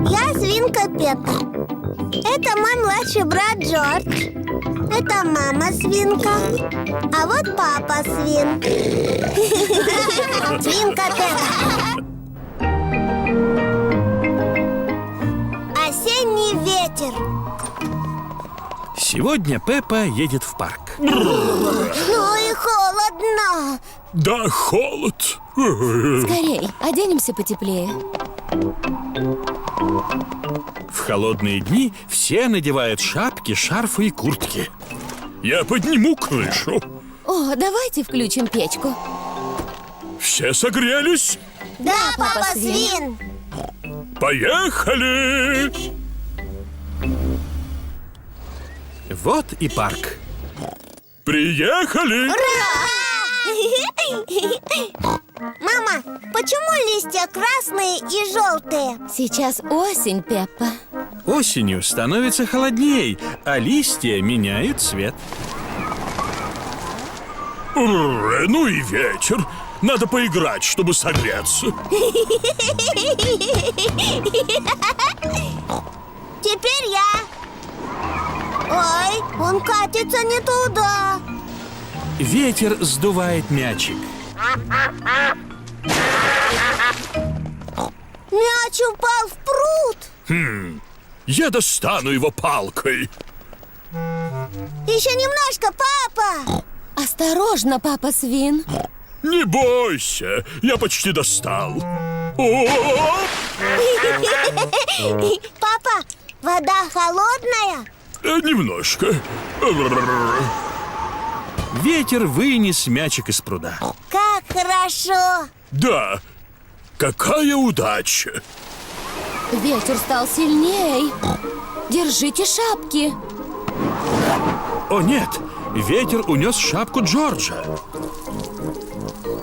Я свинка Пеппа. Это мой младший брат Джордж. Это мама свинка. А вот папа свин. Свинка Пеппа. Осенний ветер. Сегодня Пеппа едет в парк. Ну и холодно. Да, холод. Скорей, оденемся потеплее. В холодные дни все надевают шапки, шарфы и куртки. Я подниму крышу. О, давайте включим печку. Все согрелись? Да, папа папа свин. свин. Поехали! Вот и парк. Приехали! Мама, почему листья красные и желтые? Сейчас осень, Пеппа. Осенью становится холодней, а листья меняют цвет. Ну и ветер. Надо поиграть, чтобы согреться. Теперь я. Ой, он катится не туда. Ветер сдувает мячик. Мяч упал в пруд. Я достану его палкой. Еще немножко, папа. Осторожно, папа свин. Не бойся, я почти достал. О! Папа, вода холодная? Немножко. Ветер вынес мячик из пруда. Как хорошо. Да, какая удача. Ветер стал сильней. Держите шапки. О нет, ветер унес шапку Джорджа.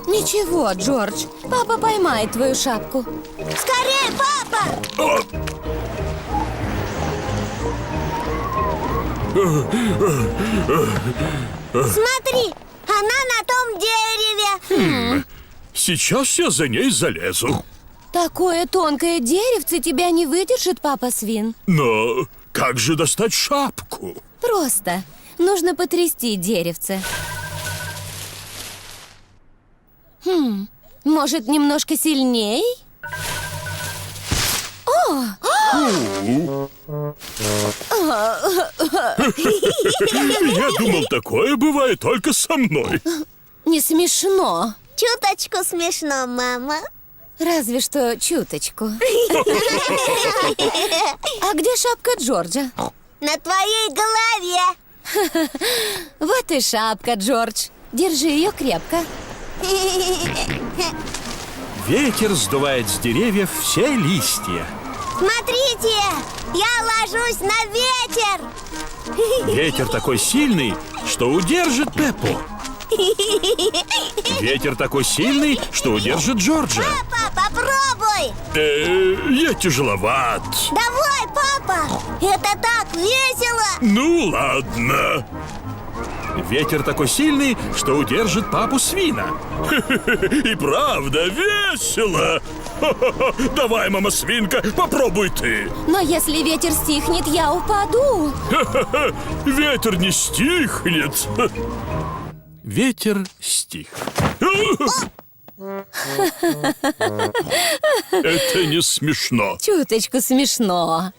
Ничего, Джордж, папа поймает твою шапку. Скорее, папа. О! Смотри, она на том дереве. Сейчас я за ней залезу. Такое тонкое деревце тебя не выдержит, папа свин. Но как же достать шапку? Просто нужно потрясти деревце. Может, немножко сильней? Я думал, такое бывает только со мной. Не смешно. Чуточку смешно, мама. Разве что чуточку. А где шапка Джорджа? На твоей голове. Вот и шапка, Джордж. Держи ее крепко. Ветер сдувает с деревьев все листья. Смотрите, я ложусь на ветер. Ветер такой сильный, что удержит Пеппу. Ветер такой сильный, что удержит Джорджа. Папа, попробуй. Я тяжеловат. Давай, папа. Это так весело. Ну ладно. Ветер такой сильный, что удержит папу свина. И правда весело. Давай, мама свинка, попробуй ты. Но если ветер стихнет, я упаду. Ветер не стихнет. Ветер стих. Это не смешно. Чуточку смешно.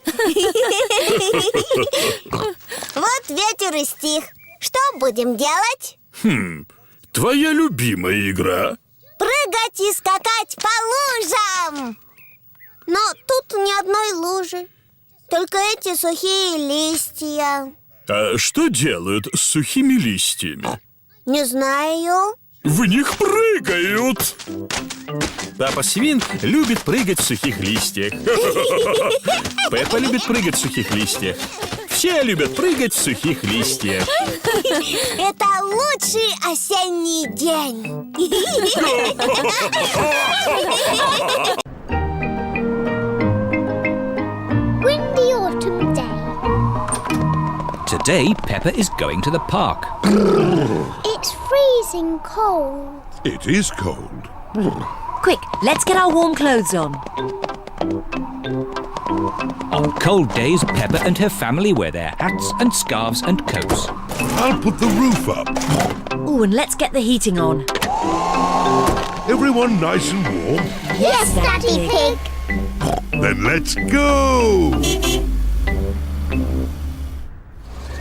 Вот ветер и стих. Что будем делать? Твоя любимая игра? Прыгать и скакать по лужам. Но тут ни одной лужи. Только эти сухие листья. А что делают с сухими листьями? Не знаю. В них прыгают. Папа свин любит прыгать в сухих листьях. Пеппа любит прыгать в сухих листьях. Все любят прыгать в сухих листьях. Это лучший осенний день. Windy autumn day. Today, Peppa is going to the park. It's freezing cold. It is cold. Quick, let's get our warm clothes on. On cold days, Peppa and her family wear their hats and scarves and coats. I'll put the roof up. Oh, and let's get the heating on. Everyone nice and warm? Yes, Daddy Pig. Then let's go!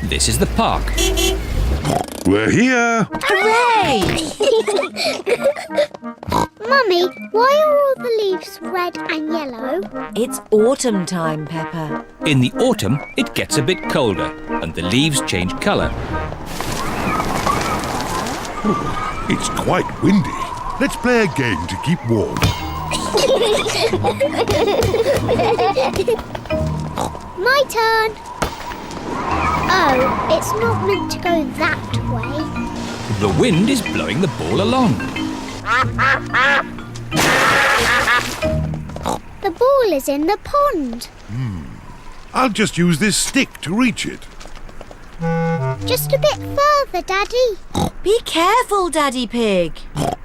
This is the park. We're here. Hooray! Mummy, why are all the leaves red and yellow? It's autumn time, Peppa. In the autumn, it gets a bit colder and the leaves change colour. It's quite windy. Let's play a game to keep warm. My turn. Oh, it's not meant to go that way. The wind is blowing the ball along. The ball is in the pond. I'll just use this stick to reach it. Just a bit further, Daddy. Be careful, Daddy Pig.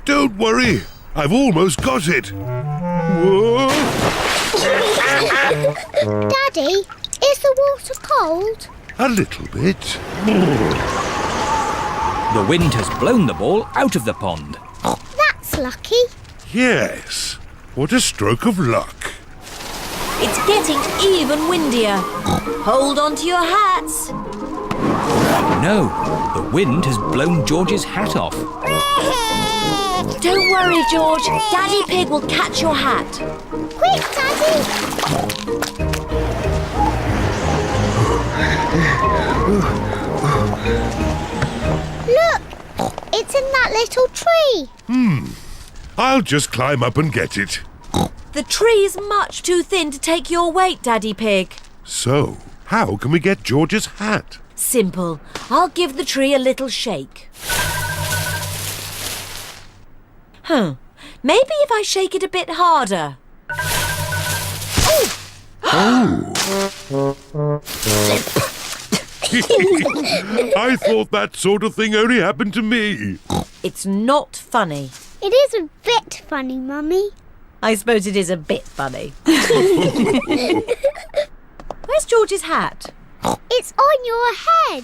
Don't worry. I've almost got it. Whoa! Daddy, is the water cold? A little bit. The wind has blown the ball out of the pond. That's lucky. Yes. What a stroke of luck. It's getting even windier. Hold on to your hats. No, the wind has blown George's hat off. Don't worry, George. Daddy Pig will catch your hat. Quick, Daddy. Look, it's in that little tree. I'll just climb up and get it. The tree is much too thin to take your weight, Daddy Pig. So, how can we get George's hat? Simple. I'll give the tree a little shake. Maybe if I shake it a bit harder. I thought that sort of thing only happened to me. It's not funny. It is a bit funny, Mummy. I suppose it is a bit funny. Where's George's hat? It's on your head.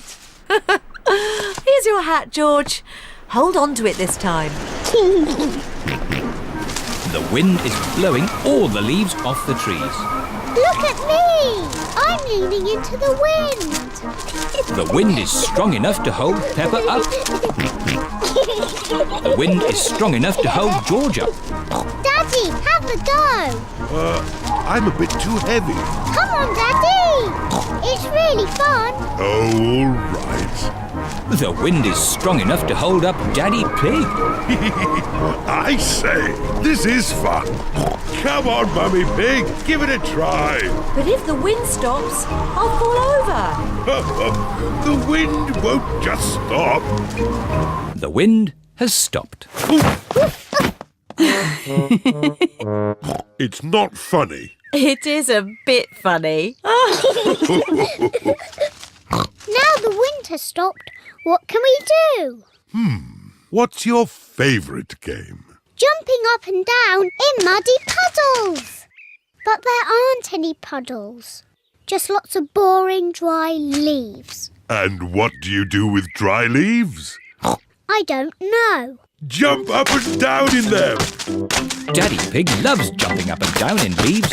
Here's your hat, George. Hold on to it this time. The wind is blowing all the leaves off the trees. Look at me. I'm leaning into the wind. The wind is strong enough to hold Peppa up. The wind is strong enough to hold George up. Daddy, have a go. I'm a bit too heavy. Come on, Daddy. It's really fun. Oh, all right. The wind is strong enough to hold up Daddy Pig. I say, this is fun. Come on, Mummy Pig, give it a try. But if the wind stops, I'll fall over. The wind won't just stop. The wind has stopped. It's not funny. It is a bit funny. Now the wind has stopped. What can we do? What's your favourite game? Jumping up and down in muddy puddles. But there aren't any puddles. Just lots of boring, dry leaves. And what do you do with dry leaves? I don't know. Jump up and down in them. Daddy Pig loves jumping up and down in leaves.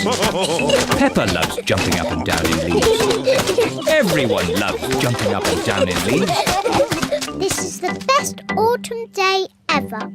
Peppa loves jumping up and down in leaves. Everyone loves jumping up and down in leaves. This is the best autumn day ever.